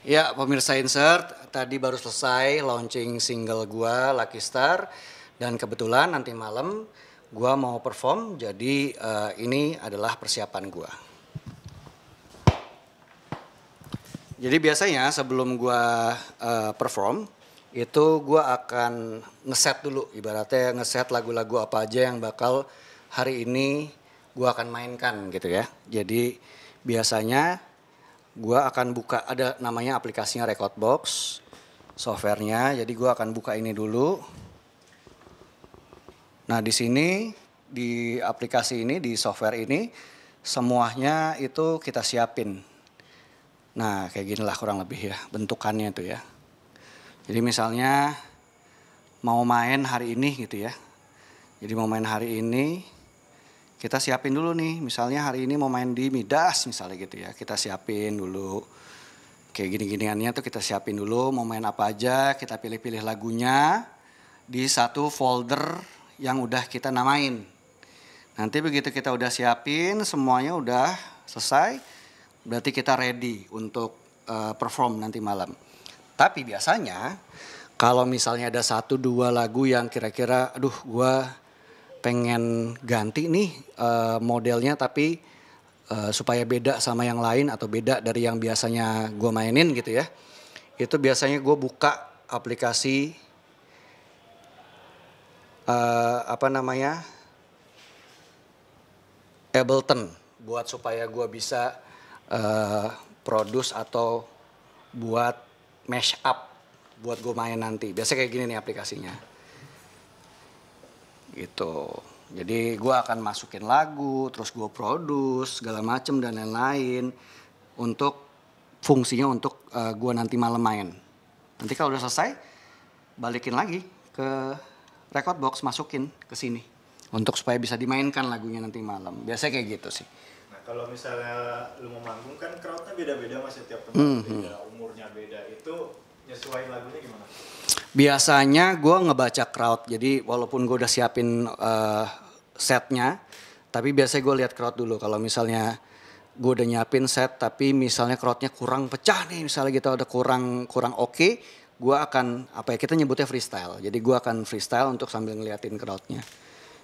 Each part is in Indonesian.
Ya, pemirsa Insert, tadi baru selesai launching single gua Lucky Star dan kebetulan nanti malam gua mau perform, jadi ini adalah persiapan gua. Jadi biasanya sebelum gua perform itu gua akan ngeset dulu, ibaratnya ngeset lagu-lagu apa aja yang bakal hari ini gua akan mainkan gitu ya. Jadi biasanya gua akan buka, ada namanya aplikasinya Recordbox, softwarenya. Jadi gua akan buka ini dulu. Nah di sini, di aplikasi ini, di software ini, semuanya itu kita siapin. Nah kayak gini lah kurang lebih ya bentukannya itu ya. Jadi misalnya mau main hari ini gitu ya. Jadi mau main hari ini, kita siapin dulu nih, misalnya hari ini mau main di Midas misalnya gitu ya, kita siapin dulu. Kayak gini-giniannya tuh kita siapin dulu, mau main apa aja, kita pilih-pilih lagunya di satu folder yang udah kita namain. Nanti begitu kita udah siapin, semuanya udah selesai, berarti kita ready untuk perform nanti malam. Tapi biasanya kalau misalnya ada 1-2 lagu yang kira-kira, aduh gua pengen ganti nih modelnya tapi supaya beda sama yang lain atau beda dari yang biasanya gue mainin gitu ya. Itu biasanya gue buka aplikasi apa namanya Ableton buat supaya gue bisa produce atau buat mash up buat gue main nanti. Biasanya kayak gini nih aplikasinya. Gitu. Jadi gue akan masukin lagu, terus gue produce segala macem dan lain-lain untuk fungsinya untuk gue nanti malam main. Nanti kalau udah selesai, balikin lagi ke record box, masukin ke sini untuk supaya bisa dimainkan lagunya nanti malam. Biasanya kayak gitu sih. Nah kalau misalnya lu mau manggung kan crowdnya beda-beda mas, setiap tempat beda, umurnya beda, itu nyesuaiin lagunya gimana? Biasanya gue ngebaca crowd, jadi walaupun gue udah siapin setnya, tapi biasanya gue lihat crowd dulu. Kalau misalnya gue udah nyiapin set, tapi misalnya crowdnya kurang pecah nih, misalnya gitu ada kurang oke, gue akan apa ya kita nyebutnya freestyle. Jadi gue akan freestyle untuk sambil ngeliatin crowdnya.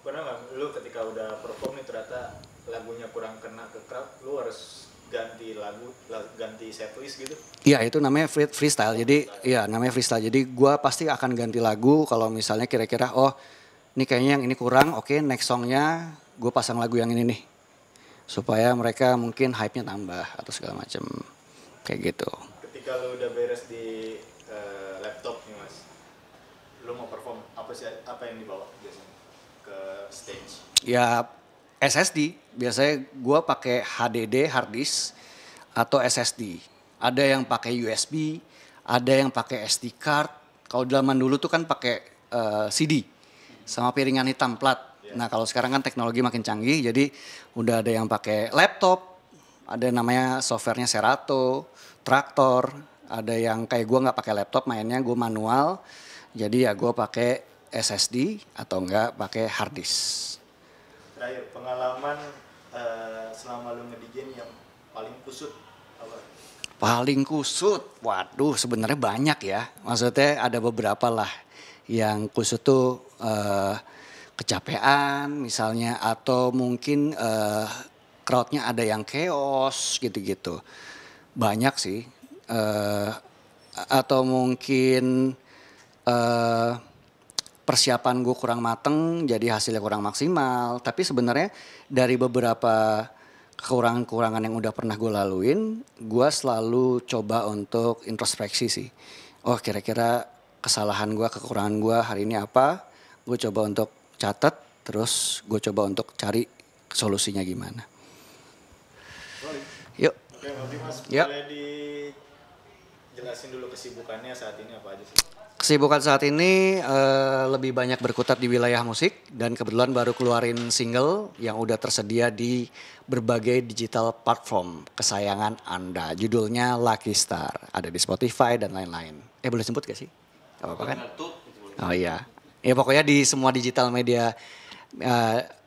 Pernah nggak lu ketika udah perform nih ternyata lagunya kurang kena ke crowd, lu harus ganti lagu, ganti setlist gitu? Iya itu namanya freestyle. Jadi iya namanya freestyle. Jadi gue pasti akan ganti lagu kalau misalnya kira-kira oh ini kayaknya yang ini kurang, oke next songnya gue pasang lagu yang ini nih. Supaya mereka mungkin hype-nya tambah atau segala macam kayak gitu. Ketika lu udah beres di laptop nih mas, lu mau perform apa sih, apa yang dibawa biasanya ke stage? Ya SSD, biasanya gue pakai HDD hard disk atau SSD. Ada yang pakai USB, ada yang pakai SD card. Kalau zaman dulu tuh kan pakai CD sama piringan hitam plat. Nah kalau sekarang kan teknologi makin canggih, jadi udah ada yang pakai laptop, ada namanya softwarenya Serato, Traktor, ada yang kayak gue nggak pakai laptop mainnya, gue manual, jadi ya gue pakai SSD atau enggak pakai hard disk. Terakhir pengalaman selama lu nge-DJ yang paling kusut apa? Paling kusut, waduh sebenarnya banyak ya, maksudnya ada beberapa lah yang kusut tuh kecapean misalnya atau mungkin crowdnya ada yang chaos gitu-gitu. Banyak sih. Atau mungkin eh, persiapan gue kurang mateng jadi hasilnya kurang maksimal. Tapi sebenarnya dari beberapa kekurangan-kekurangan yang udah pernah gue laluin, gue selalu coba untuk introspeksi sih. Oh kira-kira kesalahan gue, kekurangan gue hari ini apa? Gue coba untuk catat, terus gue coba untuk cari solusinya gimana. Yuk. Oke, berarti mas Yuk. boleh dijelasin dulu kesibukannya saat ini apa aja sih? Kesibukan saat ini lebih banyak berkutat di wilayah musik dan kebetulan baru keluarin single yang udah tersedia di berbagai digital platform kesayangan Anda. Judulnya Lucky Star, ada di Spotify dan lain-lain. Boleh sebut gak sih? Gak apa-apa kan? Oh iya. Ya pokoknya di semua digital media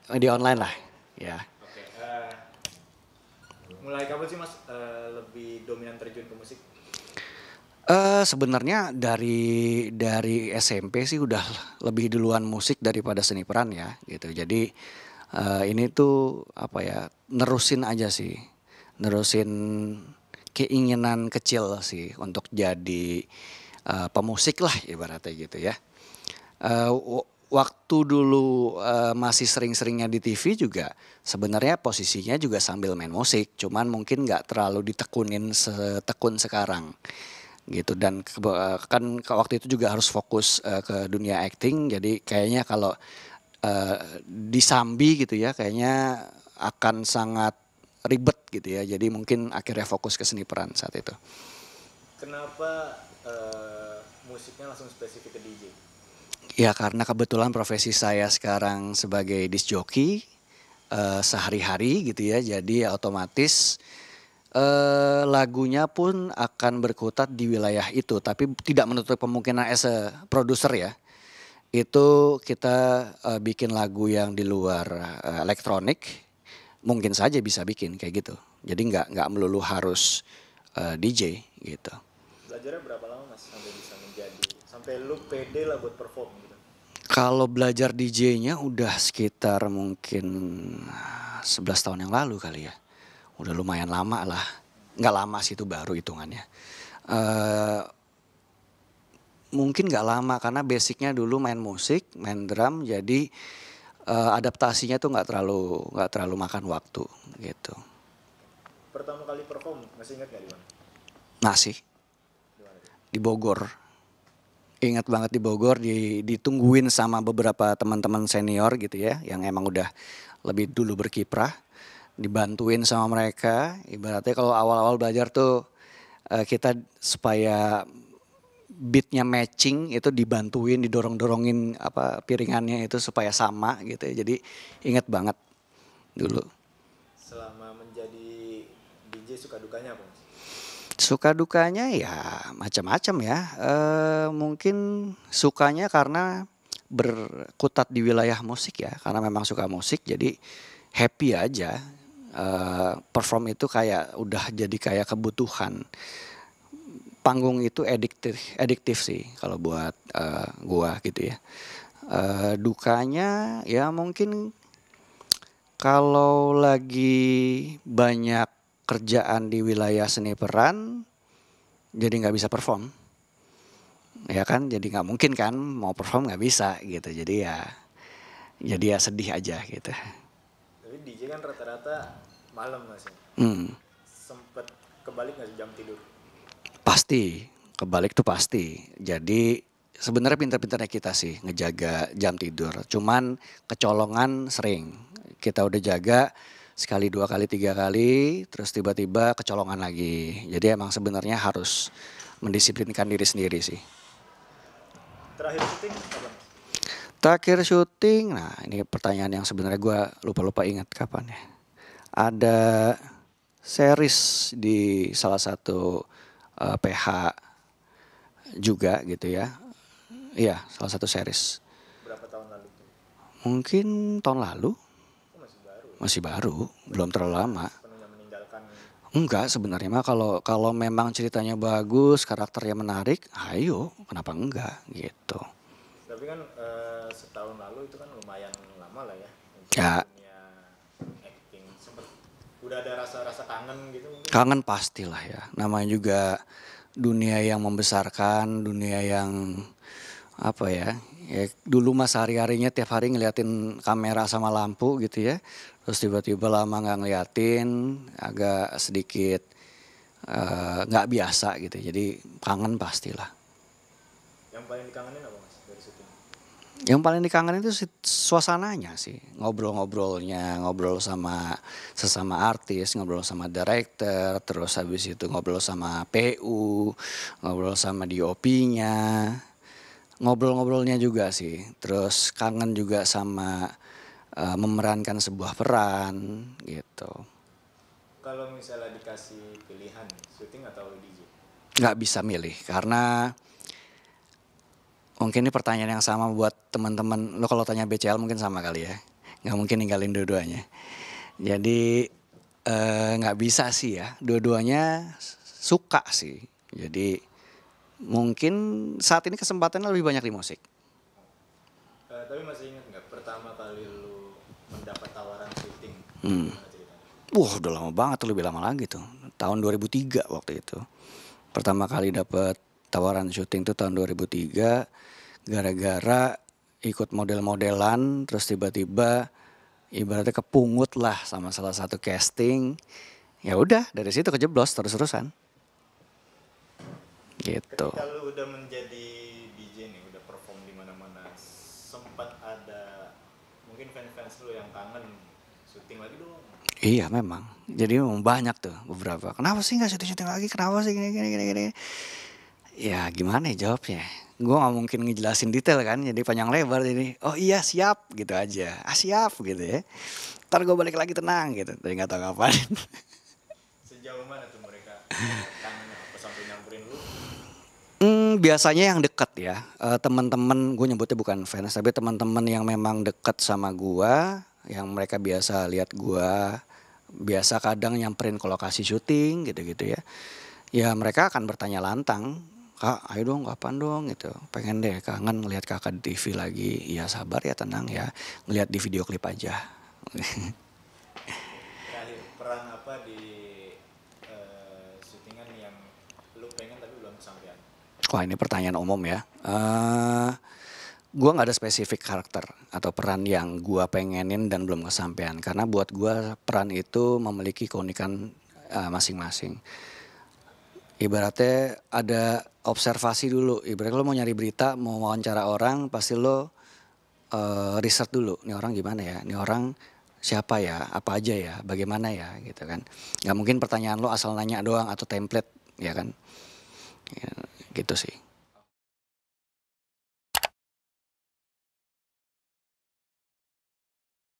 media online lah. Ya. Oke, mulai kapan sih mas lebih dominan terjun ke musik? Sebenarnya dari SMP sih udah lebih duluan musik daripada seni peran ya gitu. Jadi, ini tuh apa ya, nerusin aja sih, nerusin keinginan kecil sih untuk jadi, pemusik lah ibaratnya gitu ya. Waktu dulu, masih sering-seringnya di TV juga sebenarnya posisinya juga sambil main musik, cuman mungkin nggak terlalu ditekunin setekun sekarang. Gitu dan kan waktu itu juga harus fokus, ke dunia acting jadi kayaknya kalau, disambi gitu ya kayaknya akan sangat ribet gitu ya jadi mungkin akhirnya fokus ke seni peran saat itu. Kenapa musiknya langsung spesifik ke DJ? Ya karena kebetulan profesi saya sekarang sebagai disc jockey, sehari-hari gitu ya jadi otomatis, lagunya pun akan berkutat di wilayah itu tapi tidak menutup kemungkinan as a produser ya. Itu kita, bikin lagu yang di luar, elektronik, mungkin saja bisa bikin kayak gitu. Jadi nggak melulu harus, DJ gitu. Belajarnya berapa lama Mas sampai bisa menjadi sampai lu pede lah buat perform gitu? Kalau belajar DJ-nya udah sekitar mungkin 11 tahun yang lalu kali ya. Udah lumayan lama lah. Nggak lama sih itu baru hitungannya. Eee, Mungkin nggak lama karena basicnya dulu main musik, main drum jadi, adaptasinya tuh nggak terlalu makan waktu gitu. Pertama kali perform masih ingat nggak di mana? Masih Di mana tuh? di Bogor, ingat banget di Bogor ditungguin sama beberapa teman-teman senior gitu ya yang emang udah lebih dulu berkiprah, dibantuin sama mereka ibaratnya kalau awal-awal belajar tuh, kita supaya beatnya matching itu dibantuin didorong-dorongin apa piringannya itu supaya sama gitu ya jadi inget banget dulu. Selama menjadi DJ suka dukanya apa Mas? Suka dukanya ya macam-macam ya, mungkin sukanya karena berkutat di wilayah musik ya, karena memang suka musik jadi happy aja, perform itu kayak udah jadi kayak kebutuhan. Panggung itu adiktif sih kalau buat, gua gitu ya. Dukanya ya mungkin kalau lagi banyak kerjaan di wilayah seni peran jadi nggak bisa perform. Ya kan, jadi nggak mungkin kan mau perform nggak bisa gitu. Jadi ya sedih aja gitu. Tapi DJ kan rata-rata malam Mas ya. Hmm, Sempet kebalik nggak sih jam tidur? pasti kebalik tuh pasti. Jadi sebenarnya pintar-pintarnya kita sih ngejaga jam tidur. Cuman kecolongan sering. Kita udah jaga sekali, dua kali, tiga kali, terus tiba-tiba kecolongan lagi. Jadi emang sebenarnya harus mendisiplinkan diri sendiri sih. Terakhir syuting kapan Mas? Terakhir syuting, nah ini pertanyaan yang sebenarnya gue lupa-lupa ingat kapan ya. Ada series di salah satu PH juga gitu ya. Iya, salah satu series. Berapa tahun lalu tuh? Mungkin tahun lalu, Oh, masih baru ya? masih baru, belum terlalu lama. Sepenuhnya meninggalkan. Enggak sebenarnya mah kalau kalau memang ceritanya bagus, karakternya menarik, ayo kenapa enggak gitu. Tapi kan setahun lalu itu kan lumayan lama lah ya untuk Ya dunia acting. Sempet udah ada rasa-rasa kangen gitu mungkin. kangen pastilah ya. Namanya juga dunia yang membesarkan, dunia yang apa ya? Ya dulu mas hari-harinya tiap hari ngeliatin kamera sama lampu gitu ya. Terus tiba-tiba lama nggak ngeliatin, agak sedikit nggak biasa gitu. Jadi kangen pastilah. Yang paling dikangenin apa Mas dari syuting? Yang paling dikangenin itu suasananya sih, ngobrol-ngobrolnya, ngobrol sama sesama artis, ngobrol sama director, terus habis itu ngobrol sama PU, ngobrol sama DOP-nya, ngobrol-ngobrolnya juga sih. Terus kangen juga sama memerankan sebuah peran gitu. Kalau misalnya dikasih pilihan syuting atau DJ? Nggak bisa milih karena mungkin ini pertanyaan yang sama buat teman-teman. Lo kalau tanya BCL mungkin sama kali ya. Nggak mungkin ninggalin dua-duanya. Jadi nggak bisa sih ya. Dua-duanya suka sih. Jadi Mungkin saat ini kesempatannya lebih banyak di musik. Tapi masih ingat nggak pertama kali lu mendapat tawaran syuting? Hmm. Gimana ceritanya? Wah, udah lama banget tuh, lebih lama lagi tuh. Tahun 2003 waktu itu. Pertama kali dapat tawaran syuting tuh tahun 2003 gara-gara ikut model-modelan, terus tiba-tiba ibaratnya kepungut lah sama salah satu casting. Ya udah, dari situ kejeblos terus-terusan. Gitu. Ketika lu udah menjadi DJ nih, udah perform di mana-mana, sempat ada mungkin fans-fans lu yang kangen syuting lagi dong. Iya memang. Jadi memang banyak tuh beberapa. Kenapa sih nggak syuting-syuting lagi? Kenapa sih gini? Ya gimana ya jawabnya? Gue nggak mungkin ngejelasin detail kan. Jadi panjang lebar. Jadi oh iya siap gitu aja. Ah siap gitu ya. Ntar gue balik lagi tenang gitu. Tapi nggak tahu kapan. Sejauh mana tuh mereka kangennya? Apa sampai nyamperin lu? Biasanya yang dekat ya. Teman-teman gue nyebutnya bukan fans. Tapi teman-teman yang memang dekat sama gue. Yang mereka biasa lihat gue. Biasa kadang nyamperin ke lokasi syuting gitu-gitu ya. Ya mereka akan bertanya lantang, Kak ayo dong kapan dong gitu. Pengen deh kangen ngelihat kakak di TV lagi. Ya sabar ya tenang ya. Ngelihat di video klip aja. Terakhir, peran apa di syutingan yang lu pengen tapi belum kesampaian? Wah ini pertanyaan umum ya. Gue gak ada spesifik karakter atau peran yang gue pengenin dan belum kesampaian. Karena buat gue peran itu memiliki keunikan masing-masing. Ibaratnya ada observasi dulu. Ibaratnya lo mau nyari berita, mau wawancara orang, pasti lo riset dulu. Nih orang gimana ya? Nih orang siapa ya? Apa aja ya? Bagaimana ya? Gitu kan. Gak mungkin pertanyaan lo asal nanya doang atau template, ya kan? Ya, gitu sih.